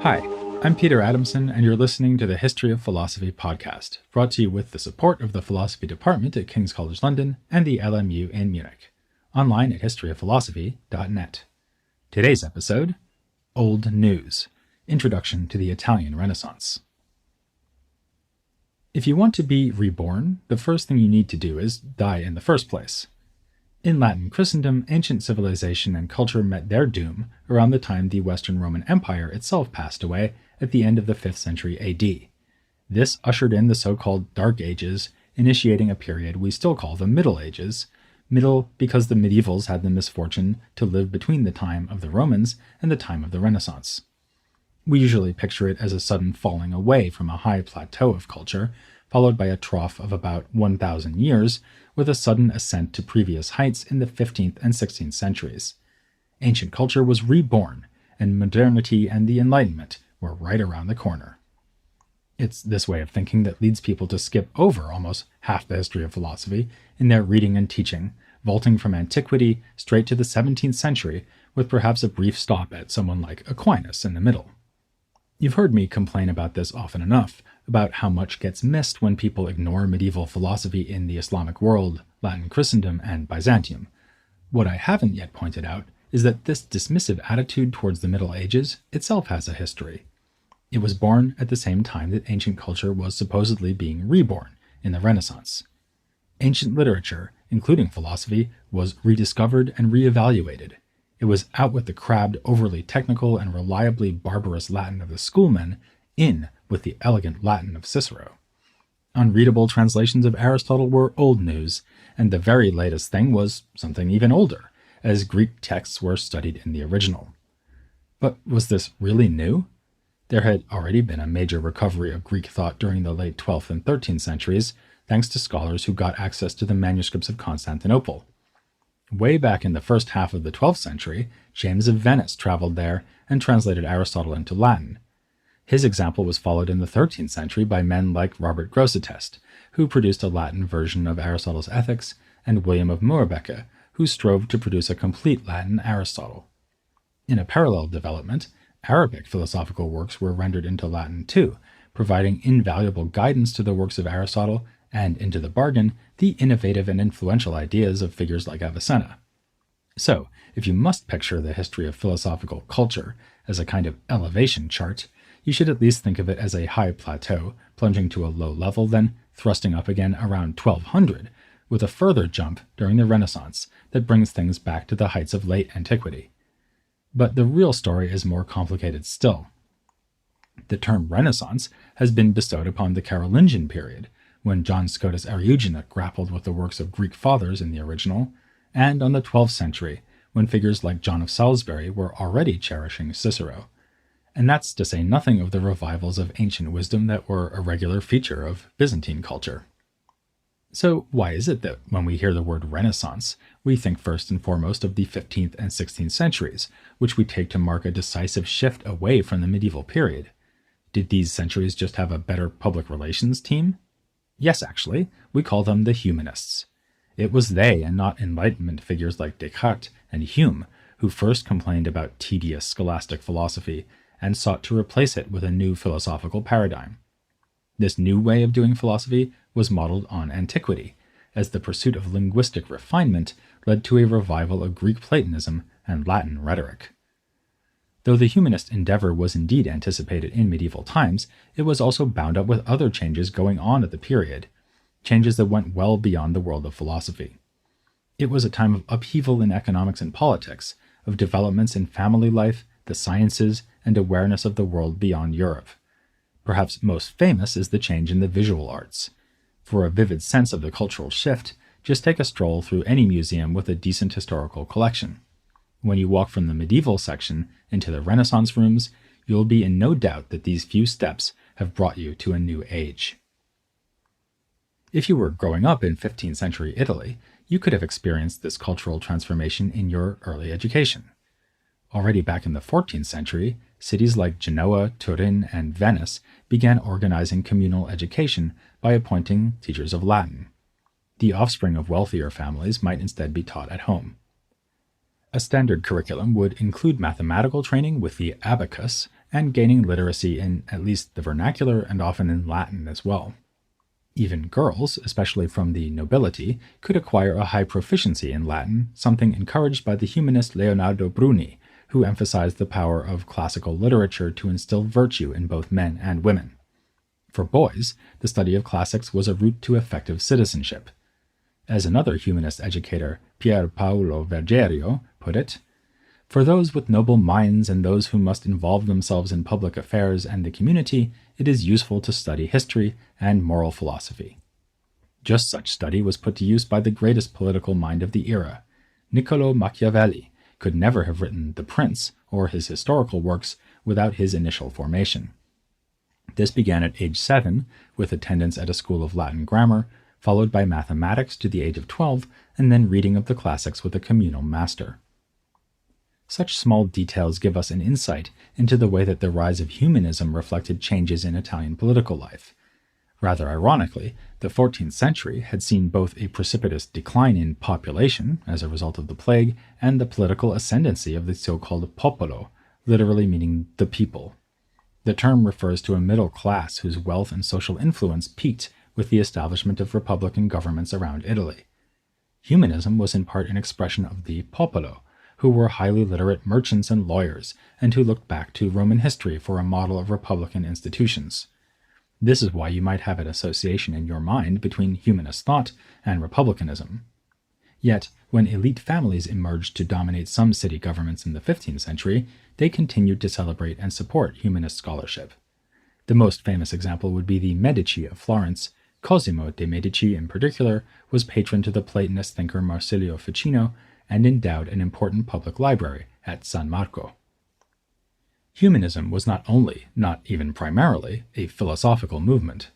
Hi, I'm Peter Adamson, and you're listening to the History of Philosophy podcast, brought to you with the support of the Philosophy Department at King's College London and the LMU in Munich, online at historyofphilosophy.net. Today's episode, Old News, Introduction to the Italian Renaissance. If you want to be reborn, the first thing you need to do is die in the first place. In Latin Christendom, ancient civilization and culture met their doom around the time the Western Roman Empire itself passed away at the end of the 5th century AD. This ushered in the so-called Dark Ages, initiating a period we still call the Middle Ages, middle because the medievals had the misfortune to live between the time of the Romans and the time of the Renaissance. We usually picture it as a sudden falling away from a high plateau of culture, followed by a trough of about 1,000 years, with a sudden ascent to previous heights in the 15th and 16th centuries. Ancient culture was reborn, and modernity and the Enlightenment were right around the corner. It's this way of thinking that leads people to skip over almost half the history of philosophy in their reading and teaching, vaulting from antiquity straight to the 17th century, with perhaps a brief stop at someone like Aquinas in the middle. You've heard me complain about this often enough, about how much gets missed when people ignore medieval philosophy in the Islamic world, Latin Christendom, and Byzantium. What I haven't yet pointed out is that this dismissive attitude towards the Middle Ages itself has a history. It was born at the same time that ancient culture was supposedly being reborn in the Renaissance. Ancient literature, including philosophy, was rediscovered and reevaluated. It was out with the crabbed, overly technical, and reliably barbarous Latin of the schoolmen, in with the elegant Latin of Cicero. Unreadable translations of Aristotle were old news, and the very latest thing was something even older, as Greek texts were studied in the original. But was this really new? There had already been a major recovery of Greek thought during the late 12th and 13th centuries, thanks to scholars who got access to the manuscripts of Constantinople. Way back in the first half of the 12th century, James of Venice traveled there and translated Aristotle into Latin. His example was followed in the 13th century by men like Robert Grosseteste, who produced a Latin version of Aristotle's Ethics, and William of Moerbeke, who strove to produce a complete Latin Aristotle. In a parallel development, Arabic philosophical works were rendered into Latin too, providing invaluable guidance to the works of Aristotle and, into the bargain, the innovative and influential ideas of figures like Avicenna. So, if you must picture the history of philosophical culture as a kind of elevation chart, you should at least think of it as a high plateau, plunging to a low level, then thrusting up again around 1200, with a further jump during the Renaissance that brings things back to the heights of late antiquity. But the real story is more complicated still. The term Renaissance has been bestowed upon the Carolingian period, when John Scotus Eriugena grappled with the works of Greek fathers in the original, and on the 12th century, when figures like John of Salisbury were already cherishing Cicero. And that's to say nothing of the revivals of ancient wisdom that were a regular feature of Byzantine culture. So why is it that when we hear the word Renaissance, we think first and foremost of the 15th and 16th centuries, which we take to mark a decisive shift away from the medieval period? Did these centuries just have a better public relations team? Yes, actually, we call them the humanists. It was they, and not Enlightenment figures like Descartes and Hume, who first complained about tedious scholastic philosophy and sought to replace it with a new philosophical paradigm. This new way of doing philosophy was modeled on antiquity, as the pursuit of linguistic refinement led to a revival of Greek Platonism and Latin rhetoric. Though the humanist endeavor was indeed anticipated in medieval times, it was also bound up with other changes going on at the period, changes that went well beyond the world of philosophy. It was a time of upheaval in economics and politics, of developments in family life, the sciences, and awareness of the world beyond Europe. Perhaps most famous is the change in the visual arts. For a vivid sense of the cultural shift, just take a stroll through any museum with a decent historical collection. When you walk from the medieval section into the Renaissance rooms, you'll be in no doubt that these few steps have brought you to a new age. If you were growing up in 15th century Italy, you could have experienced this cultural transformation in your early education. Already back in the 14th century, cities like Genoa, Turin, and Venice began organizing communal education by appointing teachers of Latin. The offspring of wealthier families might instead be taught at home. A standard curriculum would include mathematical training with the abacus and gaining literacy in at least the vernacular and often in Latin as well. Even girls, especially from the nobility, could acquire a high proficiency in Latin, something encouraged by the humanist Leonardo Bruni, who emphasized the power of classical literature to instill virtue in both men and women. For boys, the study of classics was a route to effective citizenship. As another humanist educator, Pier Paolo Vergerio, put it, "For those with noble minds and those who must involve themselves in public affairs and the community, it is useful to study history and moral philosophy." Just such study was put to use by the greatest political mind of the era. Niccolò Machiavelli could never have written The Prince or his historical works without his initial formation. This began at age 7, with attendance at a school of Latin grammar, followed by mathematics to the age of 12, and then reading of the classics with a communal master. Such small details give us an insight into the way that the rise of humanism reflected changes in Italian political life. Rather ironically, the 14th century had seen both a precipitous decline in population as a result of the plague and the political ascendancy of the so-called popolo, literally meaning the people. The term refers to a middle class whose wealth and social influence peaked with the establishment of republican governments around Italy. Humanism was in part an expression of the popolo, who were highly literate merchants and lawyers, and who looked back to Roman history for a model of republican institutions. This is why you might have an association in your mind between humanist thought and republicanism. Yet, when elite families emerged to dominate some city governments in the 15th century, they continued to celebrate and support humanist scholarship. The most famous example would be the Medici of Florence. Cosimo de' Medici, in particular, was patron to the Platonist thinker Marsilio Ficino and endowed an important public library at San Marco. Humanism was not only, not even primarily, a philosophical movement.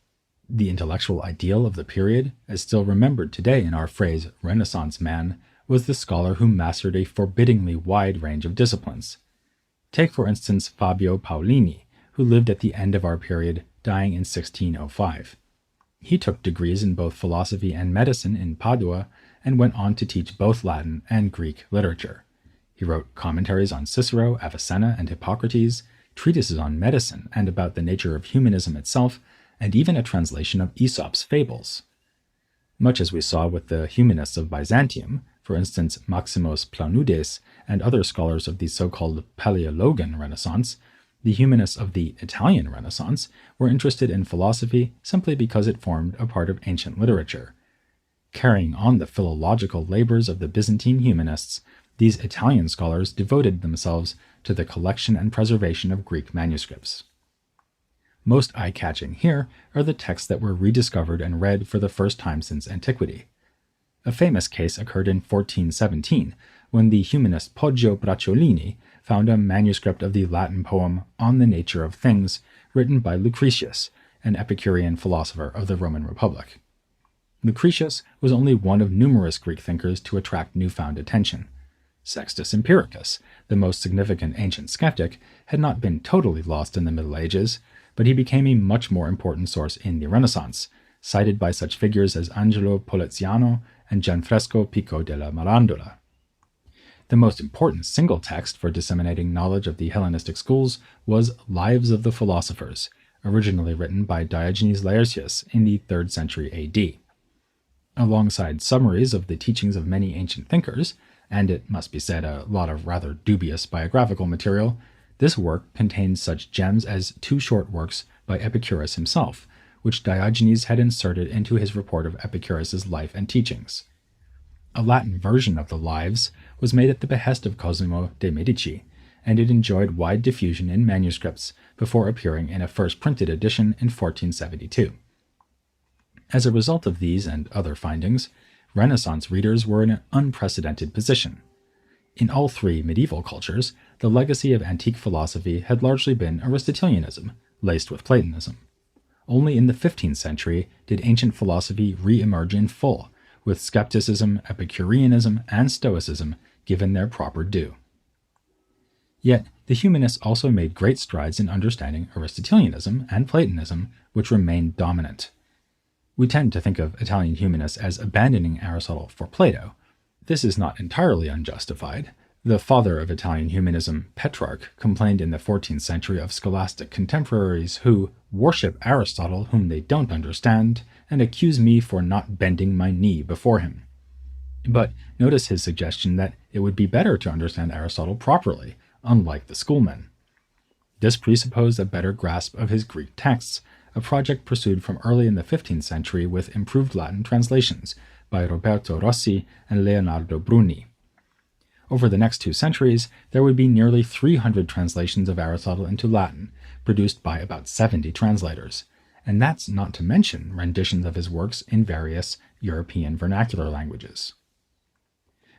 The intellectual ideal of the period, as still remembered today in our phrase Renaissance man, was the scholar who mastered a forbiddingly wide range of disciplines. Take, for instance, Fabio Paolini, who lived at the end of our period, dying in 1605. He took degrees in both philosophy and medicine in Padua and went on to teach both Latin and Greek literature. He wrote commentaries on Cicero, Avicenna, and Hippocrates, treatises on medicine and about the nature of humanism itself, and even a translation of Aesop's fables. Much as we saw with the humanists of Byzantium, for instance Maximos Planudes and other scholars of the so-called Paleologan Renaissance, the humanists of the Italian Renaissance were interested in philosophy simply because it formed a part of ancient literature. Carrying on the philological labors of the Byzantine humanists, these Italian scholars devoted themselves to the collection and preservation of Greek manuscripts. Most eye-catching here are the texts that were rediscovered and read for the first time since antiquity. A famous case occurred in 1417, when the humanist Poggio Bracciolini found a manuscript of the Latin poem On the Nature of Things, written by Lucretius, an Epicurean philosopher of the Roman Republic. Lucretius was only one of numerous Greek thinkers to attract newfound attention. Sextus Empiricus, the most significant ancient skeptic, had not been totally lost in the Middle Ages, but he became a much more important source in the Renaissance, cited by such figures as Angelo Poliziano and Gianfresco Pico della Mirandola. The most important single text for disseminating knowledge of the Hellenistic schools was Lives of the Philosophers, originally written by Diogenes Laertius in the 3rd century AD. Alongside summaries of the teachings of many ancient thinkers, and it must be said a lot of rather dubious biographical material, this work contains such gems as 2 short works by Epicurus himself, which Diogenes had inserted into his report of Epicurus's life and teachings. A Latin version of the Lives was made at the behest of Cosimo de' Medici, and it enjoyed wide diffusion in manuscripts before appearing in a first printed edition in 1472. As a result of these and other findings, Renaissance readers were in an unprecedented position. In all 3 medieval cultures, the legacy of antique philosophy had largely been Aristotelianism, laced with Platonism. Only in the 15th century did ancient philosophy re-emerge in full, with skepticism, Epicureanism, and Stoicism given their proper due. Yet, the humanists also made great strides in understanding Aristotelianism and Platonism, which remained dominant. We tend to think of Italian humanists as abandoning Aristotle for Plato. This is not entirely unjustified. The father of Italian humanism, Petrarch, complained in the 14th century of scholastic contemporaries who worship Aristotle whom they don't understand and accuse me for not bending my knee before him. But notice his suggestion that it would be better to understand Aristotle properly, unlike the schoolmen. This presupposed a better grasp of his Greek texts, a project pursued from early in the 15th century with improved Latin translations by Roberto Rossi and Leonardo Bruni. Over the next 2 centuries, there would be nearly 300 translations of Aristotle into Latin, produced by about 70 translators, and that's not to mention renditions of his works in various European vernacular languages.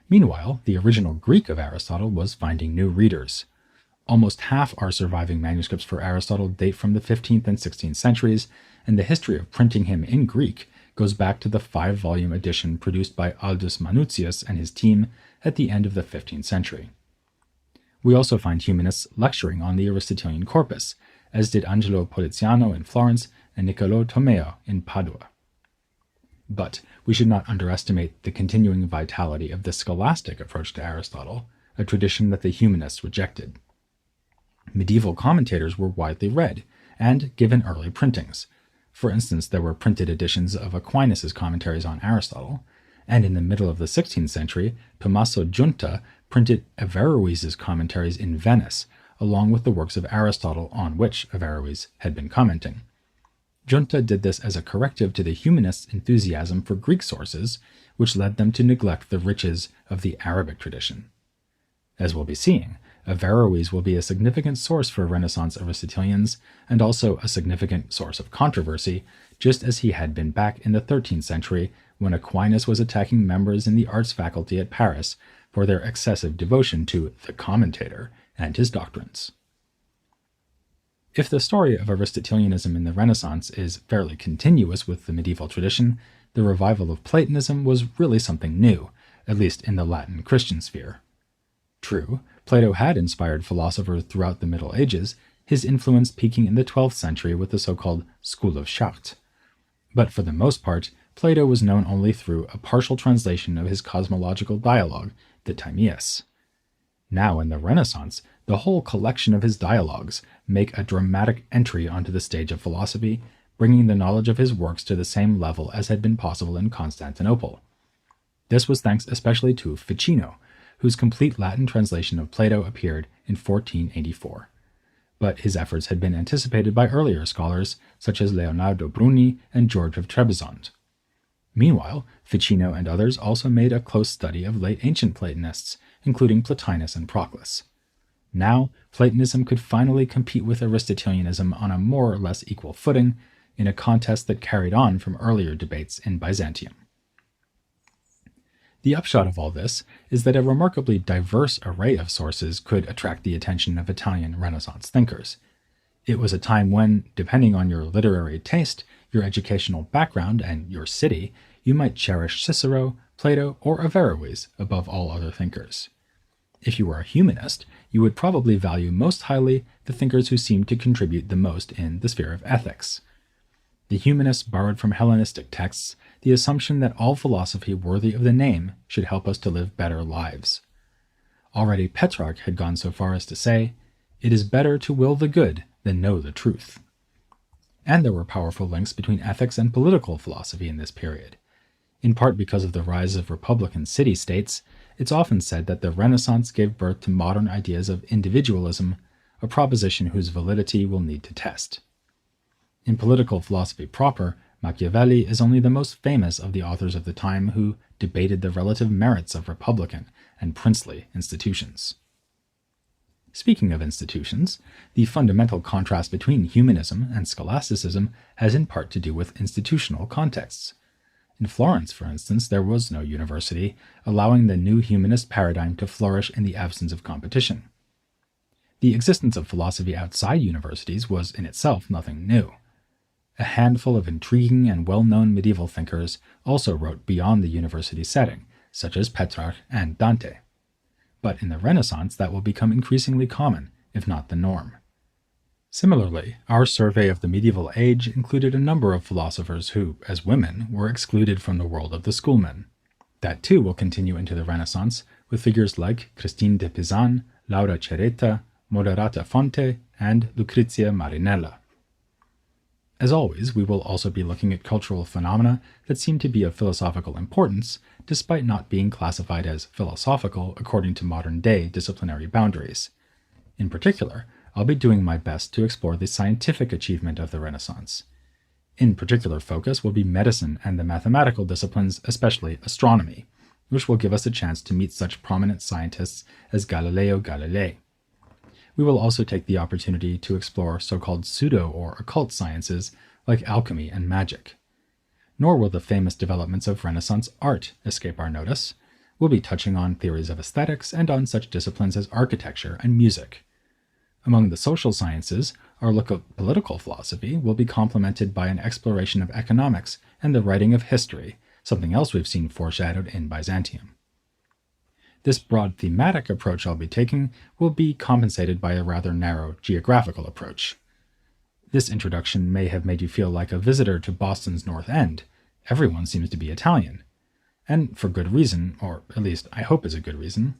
Meanwhile, the original Greek of Aristotle was finding new readers. Almost half our surviving manuscripts for Aristotle date from the 15th and 16th centuries, and the history of printing him in Greek goes back to the 5-volume edition produced by Aldus Manutius and his team at the end of the 15th century. We also find humanists lecturing on the Aristotelian corpus, as did Angelo Poliziano in Florence and Niccolò Tomeo in Padua. But we should not underestimate the continuing vitality of the scholastic approach to Aristotle, a tradition that the humanists rejected. Medieval commentators were widely read and given early printings. For instance, there were printed editions of Aquinas' commentaries on Aristotle, and in the middle of the 16th century, Tommaso Giunta printed Averroes' commentaries in Venice, along with the works of Aristotle on which Averroes had been commenting. Giunta did this as a corrective to the humanists' enthusiasm for Greek sources, which led them to neglect the riches of the Arabic tradition. As we'll be seeing, Averroes will be a significant source for Renaissance Aristotelians and also a significant source of controversy, just as he had been back in the 13th century when Aquinas was attacking members in the arts faculty at Paris for their excessive devotion to the commentator and his doctrines. If the story of Aristotelianism in the Renaissance is fairly continuous with the medieval tradition, the revival of Platonism was really something new, at least in the Latin Christian sphere. True, Plato had inspired philosophers throughout the Middle Ages, his influence peaking in the 12th century with the so-called School of Chartres. But for the most part, Plato was known only through a partial translation of his cosmological dialogue, the Timaeus. Now in the Renaissance, the whole collection of his dialogues make a dramatic entry onto the stage of philosophy, bringing the knowledge of his works to the same level as had been possible in Constantinople. This was thanks especially to Ficino, whose complete Latin translation of Plato appeared in 1484. But his efforts had been anticipated by earlier scholars such as Leonardo Bruni and George of Trebizond. Meanwhile, Ficino and others also made a close study of late ancient Platonists, including Plotinus and Proclus. Now, Platonism could finally compete with Aristotelianism on a more or less equal footing in a contest that carried on from earlier debates in Byzantium. The upshot of all this is that a remarkably diverse array of sources could attract the attention of Italian Renaissance thinkers. It was a time when, depending on your literary taste, your educational background, and your city, you might cherish Cicero, Plato, or Averroes above all other thinkers. If you were a humanist, you would probably value most highly the thinkers who seemed to contribute the most in the sphere of ethics. The humanists borrowed from Hellenistic texts the assumption that all philosophy worthy of the name should help us to live better lives. Already Petrarch had gone so far as to say, "It is better to will the good than know the truth." And there were powerful links between ethics and political philosophy in this period. In part because of the rise of republican city-states, it's often said that the Renaissance gave birth to modern ideas of individualism, a proposition whose validity we'll need to test. In political philosophy proper, Machiavelli is only the most famous of the authors of the time who debated the relative merits of republican and princely institutions. Speaking of institutions, the fundamental contrast between humanism and scholasticism has in part to do with institutional contexts. In Florence, for instance, there was no university, allowing the new humanist paradigm to flourish in the absence of competition. The existence of philosophy outside universities was in itself nothing new. A handful of intriguing and well-known medieval thinkers also wrote beyond the university setting, such as Petrarch and Dante. But in the Renaissance, that will become increasingly common, if not the norm. Similarly, our survey of the medieval age included a number of philosophers who, as women, were excluded from the world of the schoolmen. That too will continue into the Renaissance, with figures like Christine de Pizan, Laura Cereta, Moderata Fonte, and Lucrezia Marinella. As always, we will also be looking at cultural phenomena that seem to be of philosophical importance, despite not being classified as philosophical according to modern-day disciplinary boundaries. In particular, I'll be doing my best to explore the scientific achievement of the Renaissance. In particular focus will be medicine and the mathematical disciplines, especially astronomy, which will give us a chance to meet such prominent scientists as Galileo Galilei. We will also take the opportunity to explore so-called pseudo or occult sciences like alchemy and magic. Nor will the famous developments of Renaissance art escape our notice. We'll be touching on theories of aesthetics and on such disciplines as architecture and music. Among the social sciences, our look at political philosophy will be complemented by an exploration of economics and the writing of history, something else we've seen foreshadowed in Byzantium. This broad thematic approach I'll be taking will be compensated by a rather narrow geographical approach. This introduction may have made you feel like a visitor to Boston's North End. Everyone seems to be Italian. And for good reason, or at least I hope is a good reason.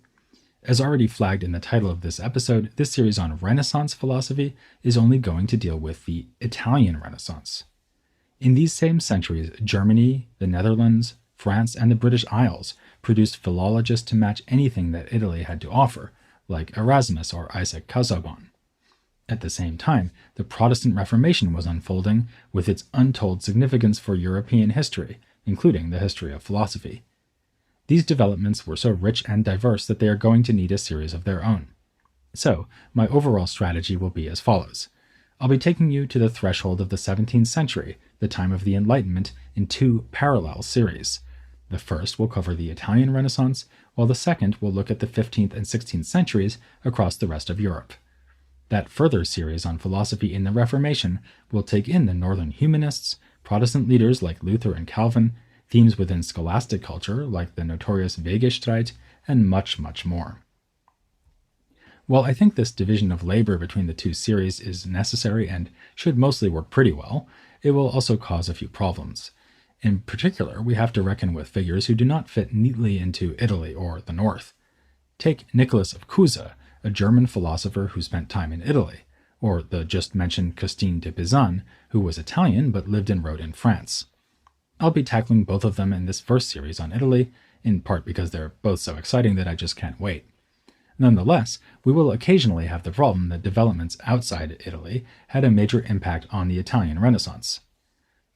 As already flagged in the title of this episode, this series on Renaissance philosophy is only going to deal with the Italian Renaissance. In these same centuries, Germany, the Netherlands, France, and the British Isles produced philologists to match anything that Italy had to offer, like Erasmus or Isaac Casaubon. At the same time, the Protestant Reformation was unfolding with its untold significance for European history, including the history of philosophy. These developments were so rich and diverse that they are going to need a series of their own. So, my overall strategy will be as follows. I'll be taking you to the threshold of the 17th century, the time of the Enlightenment, in two parallel series. The first will cover the Italian Renaissance, while the second will look at the 15th and 16th centuries across the rest of Europe. That further series on philosophy in the Reformation will take in the Northern Humanists, Protestant leaders like Luther and Calvin, themes within scholastic culture like the notorious Wegestreit, and much, much more. While I think this division of labor between the two series is necessary and should mostly work pretty well, it will also cause a few problems. In particular, we have to reckon with figures who do not fit neatly into Italy or the North. Take Nicholas of Cusa, a German philosopher who spent time in Italy, or the just mentioned Christine de Pizan, who was Italian but lived and wrote in France. I'll be tackling both of them in this first series on Italy, in part because they're both so exciting that I just can't wait. Nonetheless, we will occasionally have the problem that developments outside Italy had a major impact on the Italian Renaissance.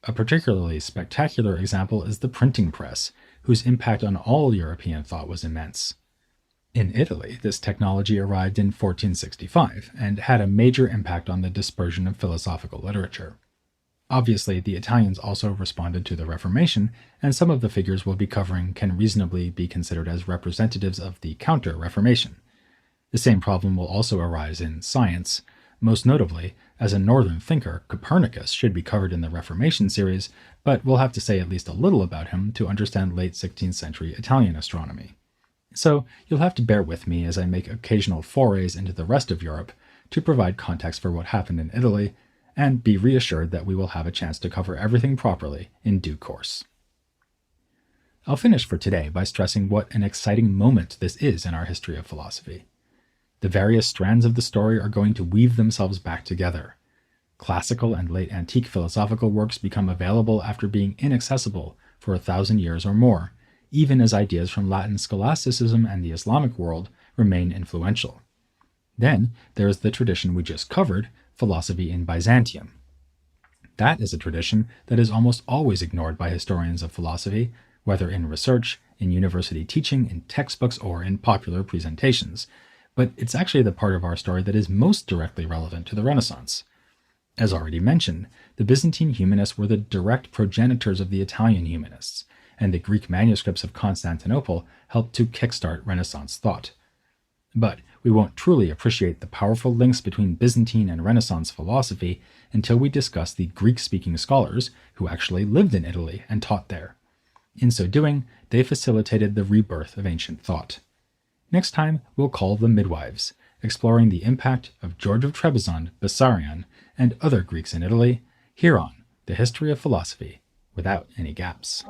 A particularly spectacular example is the printing press, whose impact on all European thought was immense. In Italy, this technology arrived in 1465 and had a major impact on the dispersion of philosophical literature. Obviously, the Italians also responded to the Reformation, and some of the figures we'll be covering can reasonably be considered as representatives of the Counter-Reformation. The same problem will also arise in science. Most notably, as a northern thinker, Copernicus should be covered in the Reformation series, but we'll have to say at least a little about him to understand late 16th century Italian astronomy. So you'll have to bear with me as I make occasional forays into the rest of Europe to provide context for what happened in Italy, and be reassured that we will have a chance to cover everything properly in due course. I'll finish for today by stressing what an exciting moment this is in our history of philosophy. The various strands of the story are going to weave themselves back together. Classical and late antique philosophical works become available after being inaccessible for 1,000 years or more, even as ideas from Latin scholasticism and the Islamic world remain influential. Then there is the tradition we just covered, philosophy in Byzantium. That is a tradition that is almost always ignored by historians of philosophy, whether in research, in university teaching, in textbooks, or in popular presentations. But it's actually the part of our story that is most directly relevant to the Renaissance. As already mentioned, the Byzantine humanists were the direct progenitors of the Italian humanists, and the Greek manuscripts of Constantinople helped to kickstart Renaissance thought. But we won't truly appreciate the powerful links between Byzantine and Renaissance philosophy until we discuss the Greek-speaking scholars who actually lived in Italy and taught there. In so doing, they facilitated the rebirth of ancient thought. Next time, we'll call the midwives, exploring the impact of George of Trebizond, Bessarion, and other Greeks in Italy, here on The History of Philosophy, without any gaps.